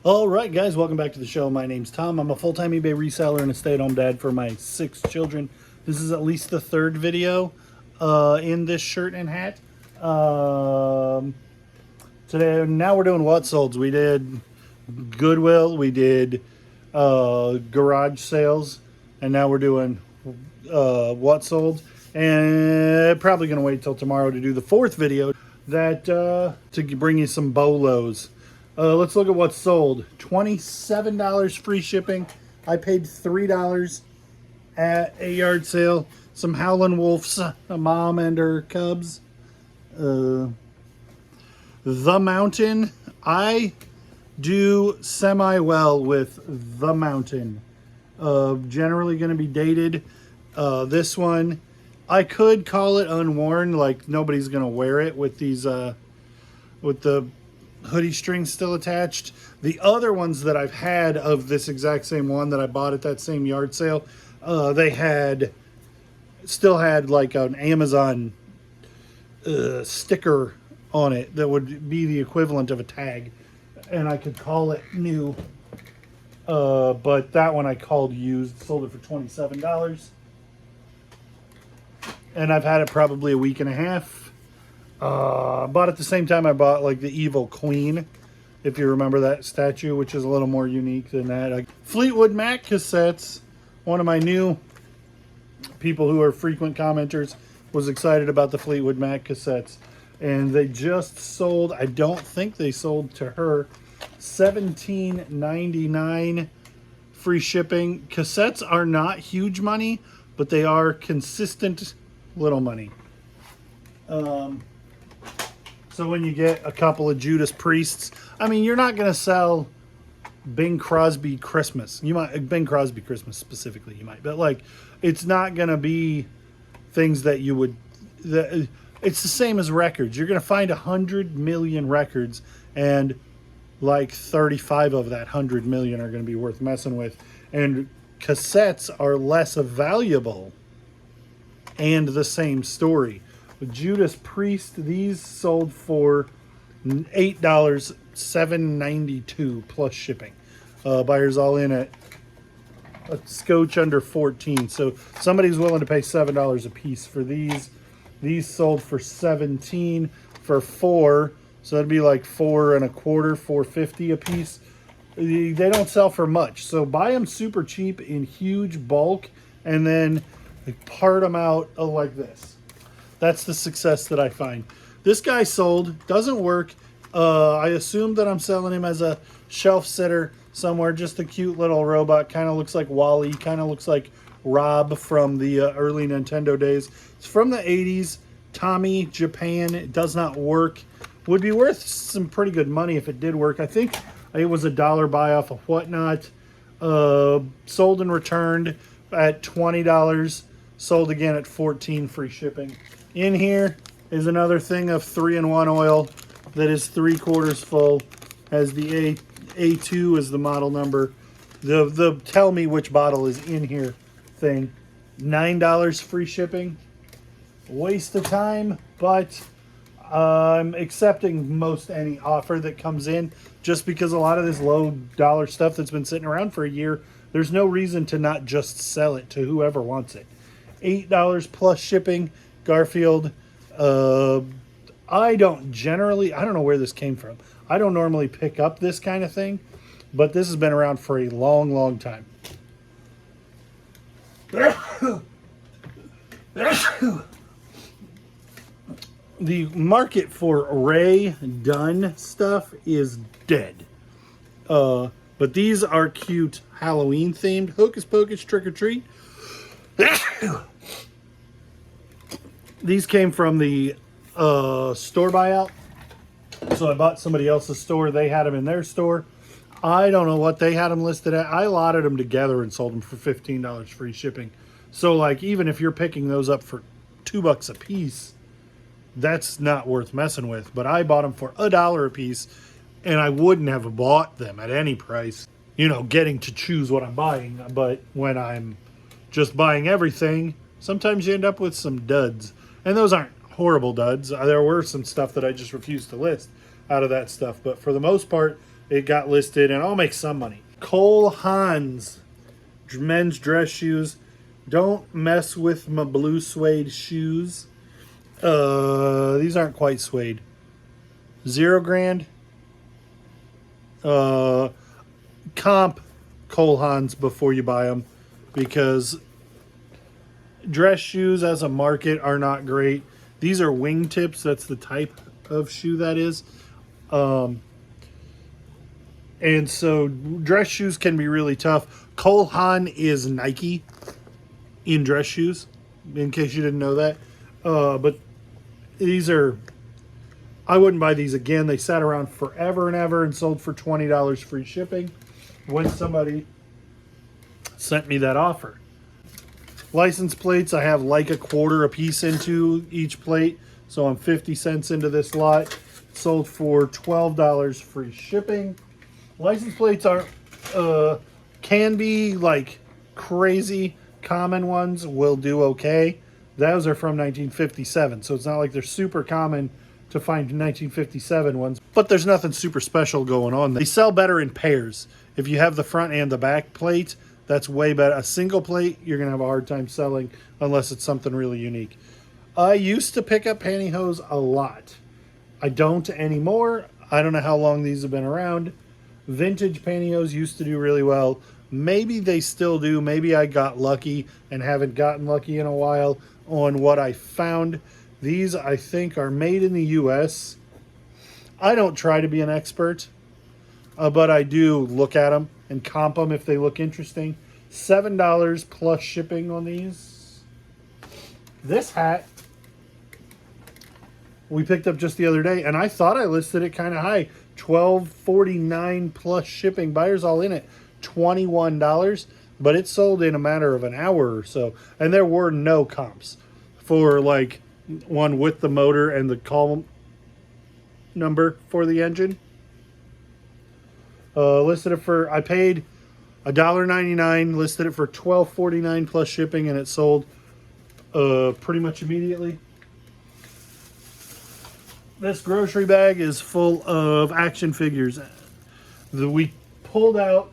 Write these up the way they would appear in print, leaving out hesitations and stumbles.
All right, guys, welcome back to the show. My name's Tom. I'm a full-time eBay reseller and a stay-at-home dad for my 6 children. This is at least the third video in this shirt and hat. Today, now we're doing what solds. We did Goodwill, we did garage sales, and now we're doing what sold. And probably going to wait till tomorrow to do the fourth video that to bring you some bolos. Let's look at what's sold. $27 free shipping. I paid $3 at a yard sale. Some Howlin' Wolves, a mom and her cubs. The Mountain. I do semi-well with The Mountain. Generally going to be dated. This one, I could call it unworn, like nobody's going to wear it with these, with the hoodie string still attached. The other ones that I've had of this exact same one that I bought at that same yard sale, they still had like an Amazon sticker on it that would be the equivalent of a tag, and I could call it new. But that one I called used. Sold it for $27, and I've had it probably a week and a half. Bought at the same time I bought like the Evil Queen, if you remember that statue, which is a little more unique than that. Fleetwood Mac cassettes. One of my new people who are frequent commenters was excited about the Fleetwood Mac cassettes, and they just sold. I don't think they sold to her. $17.99 free shipping. Cassettes are not huge money, but they are consistent little money. So when you get a couple of Judas Priests, I mean, you're not going to sell Bing Crosby Christmas. You might, Bing Crosby Christmas specifically, you might, but like, it's not going to be things that you would, it's the same as records. You're going to find 100 million records, and like 35 of that 100 million are going to be worth messing with. And cassettes are less valuable and the same story. With Judas Priest, these sold for $8, $7.92 plus shipping. Buyers all in at a scotch under 14. So somebody's willing to pay $7 a piece for these. These sold for 17 for 4. So that'd be like 4 1/4, $4.50 a piece. They don't sell for much. So buy them super cheap in huge bulk and then part them out like this. That's the success that I find. This guy sold, doesn't work. I assume that I'm selling him as a shelf sitter somewhere. Just a cute little robot. Kind of looks like Wall-E. Kind of looks like Rob from the early Nintendo days. It's from the 80s. Tommy, Japan. It does not work. Would be worth some pretty good money if it did work. I think it was $1 buy off of Whatnot. Sold and returned at $20. Sold again at $14 free shipping. In here is another thing of 3-in-1 oil that is 3/4 full. Has the A2 as the model number. The tell me which bottle is in here thing. $9 free shipping. Waste of time, but I'm accepting most any offer that comes in, just because a lot of this low dollar stuff that's been sitting around for a year, there's no reason to not just sell it to whoever wants it. $8 plus shipping. Garfield. I don't know where this came from. I don't normally pick up this kind of thing, but this has been around for a long, long time. The market for Ray Dunn stuff is dead. But these are cute Halloween themed. Hocus Pocus Trick or Treat. These came from the store buyout. So I bought somebody else's store. They had them in their store. I don't know what they had them listed at. I lotted them together and sold them for $15 free shipping. So like, even if you're picking those up for $2 a piece, that's not worth messing with. But I bought them for $1 a piece, and I wouldn't have bought them at any price, you know, getting to choose what I'm buying. But when I'm just buying everything, sometimes you end up with some duds. And those aren't horrible duds. There were some stuff that I just refused to list out of that stuff. But for the most part, it got listed, and I'll make some money. Cole Haan's men's dress shoes. Don't mess with my blue suede shoes. These aren't quite suede. $0 grand. Comp Cole Haan's before you buy them, because dress shoes as a market are not great. These are wingtips. That's the type of shoe that is. And so dress shoes can be really tough. Cole Haan is Nike in dress shoes, in case you didn't know that. But these are, I wouldn't buy these again. They sat around forever and ever and sold for $20 free shipping when somebody sent me that offer. License plates, I have like a quarter a piece into each plate. So I'm 50 cents into this lot. Sold for $12 free shipping. License plates are can be like crazy. Common ones will do okay. Those are from 1957, so it's not like they're super common to find 1957 ones, but there's nothing super special going on. They sell better in pairs. If you have the front and the back plate, that's way better. A single plate, you're gonna have a hard time selling unless it's something really unique. I used to pick up pantyhose a lot. I don't anymore. I don't know how long these have been around. Vintage pantyhose used to do really well. Maybe they still do. Maybe I got lucky and haven't gotten lucky in a while on what I found. These, I think, are made in the US. I don't try to be an expert, but I do look at them and comp them if they look interesting. $7 plus shipping on these. This hat we picked up just the other day, and I thought I listed it kind of high. $12.49 plus shipping. Buyers all in it. $21, but it sold in a matter of an hour or so, and there were no comps for like one with the motor and the call number for the engine. Listed it for, I paid $1.99, listed it for $12.49 plus shipping, and it sold pretty much immediately. This grocery bag is full of action figures. We pulled out,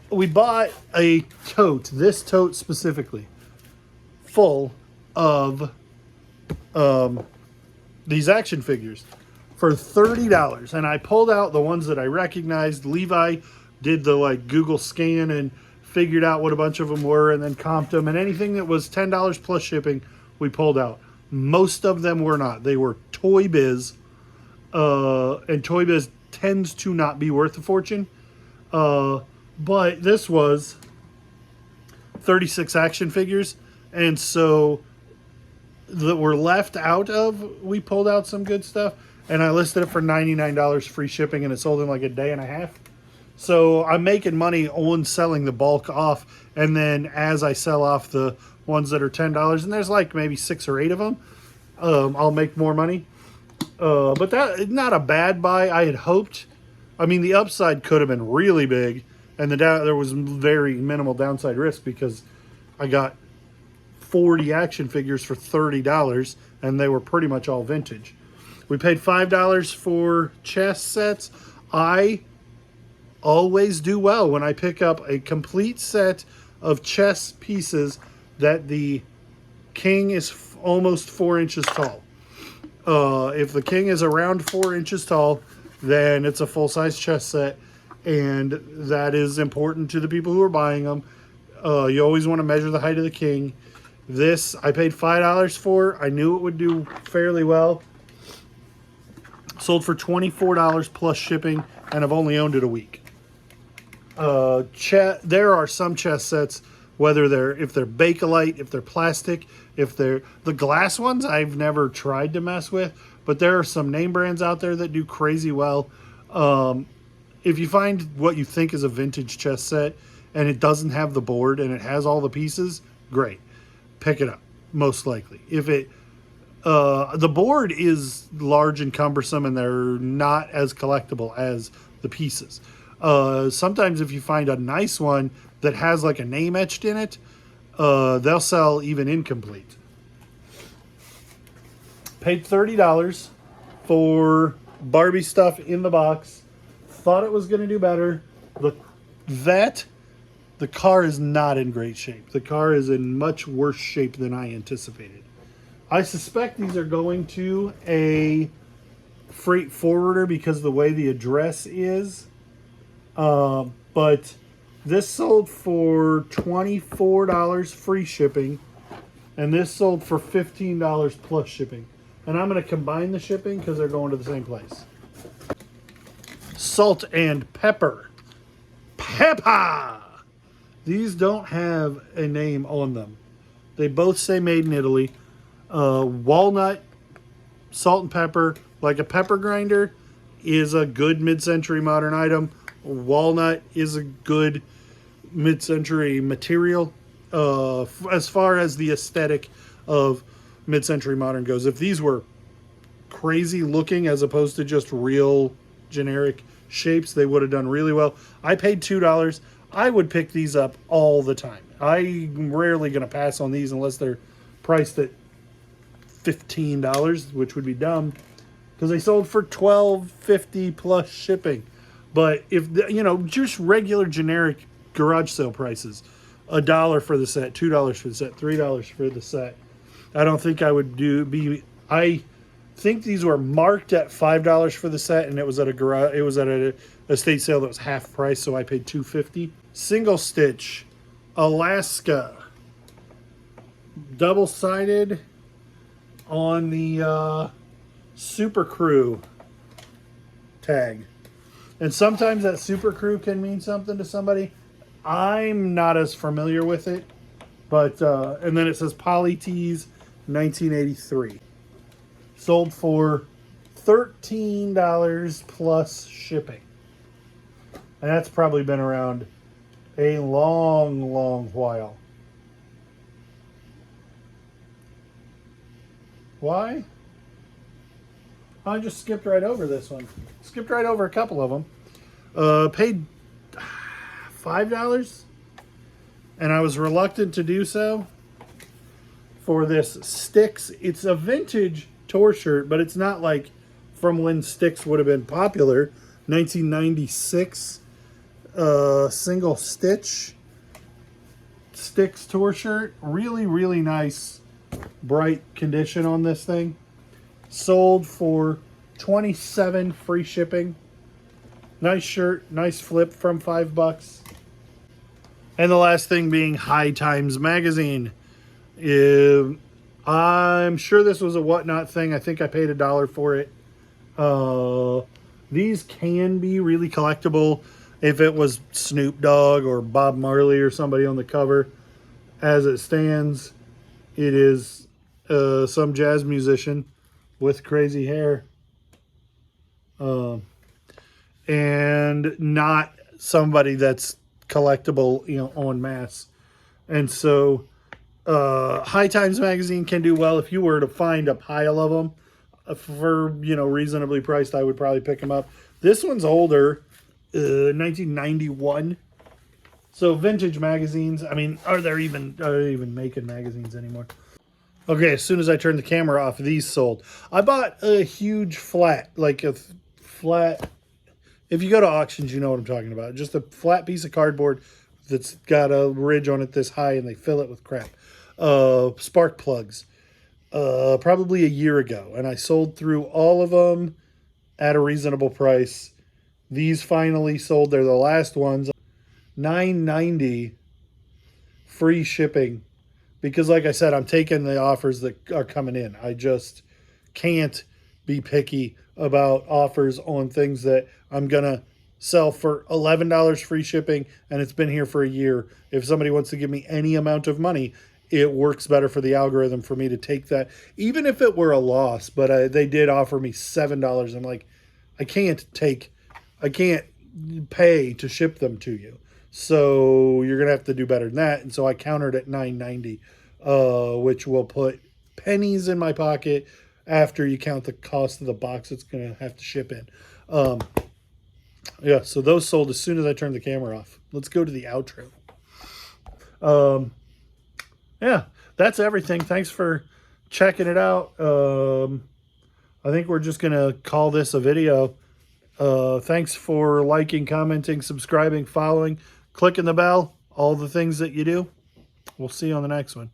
we bought a tote, this tote specifically, full of these action figures for $30. And I pulled out the ones that I recognized. Levi did the like Google scan and figured out what a bunch of them were and then comped them. And anything that was $10 plus shipping, we pulled out. Most of them were not. They were Toy Biz. And Toy Biz tends to not be worth a fortune. But this was 36 action figures. And so that were left out of, we pulled out some good stuff. And I listed it for $99 free shipping, and it sold in like a day and a half. So I'm making money on selling the bulk off. And then as I sell off the ones that are $10, and there's like maybe 6 or 8 of them, I'll make more money. But that, not a bad buy. I had hoped, I mean, the upside could have been really big, and there was very minimal downside risk because I got 40 action figures for $30, and they were pretty much all vintage. We paid $5 for chest sets. I always do well when I pick up a complete set of chest pieces that the king is almost 4 inches tall. If the king is around 4 inches tall, then it's a full-size chest set, and that is important to the people who are buying them. You always want to measure the height of the king. This I paid $5 for. I knew it would do fairly well. Sold for $24 plus shipping, and I've only owned it a week. There are some chest sets, whether if they're Bakelite, if they're plastic, if they're the glass ones, I've never tried to mess with, but there are some name brands out there that do crazy well. If you find what you think is a vintage chest set and it doesn't have the board and it has all the pieces, great. Pick it up, most likely. If it the board is large and cumbersome and they're not as collectible as the pieces. Sometimes if you find a nice one that has like a name etched in it, they'll sell even incomplete. Paid $30 for Barbie stuff in the box. Thought it was going to do better. The car is not in great shape. The car is in much worse shape than I anticipated. I suspect these are going to a freight forwarder because of the way the address is. But this sold for $24 free shipping, and this sold for $15 plus shipping. And I'm going to combine the shipping because they're going to the same place. Salt and pepper. Peppa! These don't have a name on them. They both say made in Italy. Walnut, salt and pepper, like a pepper grinder, is a good mid-century modern item. Walnut is a good mid-century material as far as the aesthetic of mid-century modern goes. If these were crazy looking as opposed to just real generic shapes, they would have done really well. I paid $2. I would pick these up all the time. I'm rarely going to pass on these unless they're priced at $15, which would be dumb because they sold for $12.50 plus shipping. But if just regular generic garage sale prices, $1 for the set, $2 for the set, $3 for the set. I don't think I would I think these were marked at $5 for the set, and it was at a estate sale that was half price, so I paid $2.50. Single stitch, Alaska, double-sided on the Super Crew tag. And sometimes that Super Crew can mean something to somebody. I'm not as familiar with it, but and then it says Poly Tees 1983. Sold for $13 plus shipping. And that's probably been around a long, long while. Why? I just skipped right over this one. Skipped right over a couple of them. Paid $5, and I was reluctant to do so for this Sticks. It's a vintage tour shirt, but it's not like from when Sticks would have been popular. 1996 single stitch Sticks tour shirt. Really, really nice, bright condition on this thing. Sold for $27 free shipping. Nice shirt, nice flip from $5. And the last thing being High Times magazine. I'm sure this was a whatnot thing. I think I paid $1 for it. These can be really collectible if it was Snoop Dogg or Bob Marley or somebody on the cover. As it stands, it is some jazz musician with crazy hair. And not somebody that's collectible, en masse. And so High Times magazine can do well. If you were to find a pile of them for reasonably priced, I would probably pick them up. This one's older, 1991. So vintage magazines, I mean, are they even making magazines anymore? Okay, as soon as I turned the camera off, these sold. I bought a huge flat, like a flat. If you go to auctions, you know what I'm talking about. Just a flat piece of cardboard that's got a ridge on it this high, and they fill it with crap. Spark plugs. Probably a year ago, and I sold through all of them at a reasonable price. These finally sold. They're the last ones. $9.90 free shipping. Because like I said, I'm taking the offers that are coming in. I just can't be picky about offers on things that I'm going to sell for $11 free shipping, and it's been here for a year. If somebody wants to give me any amount of money, it works better for the algorithm for me to take that, even if it were a loss. But they did offer me $7. I'm like, I can't pay to ship them to you. So you're going to have to do better than that. And so I countered at $9.90, which will put pennies in my pocket after you count the cost of the box it's going to have to ship in. Yeah, so those sold as soon as I turned the camera off. Let's go to the outro. Yeah, that's everything. Thanks for checking it out. I think we're just going to call this a video. Thanks for liking, commenting, subscribing, following, clicking the bell, all the things that you do. We'll see you on the next one.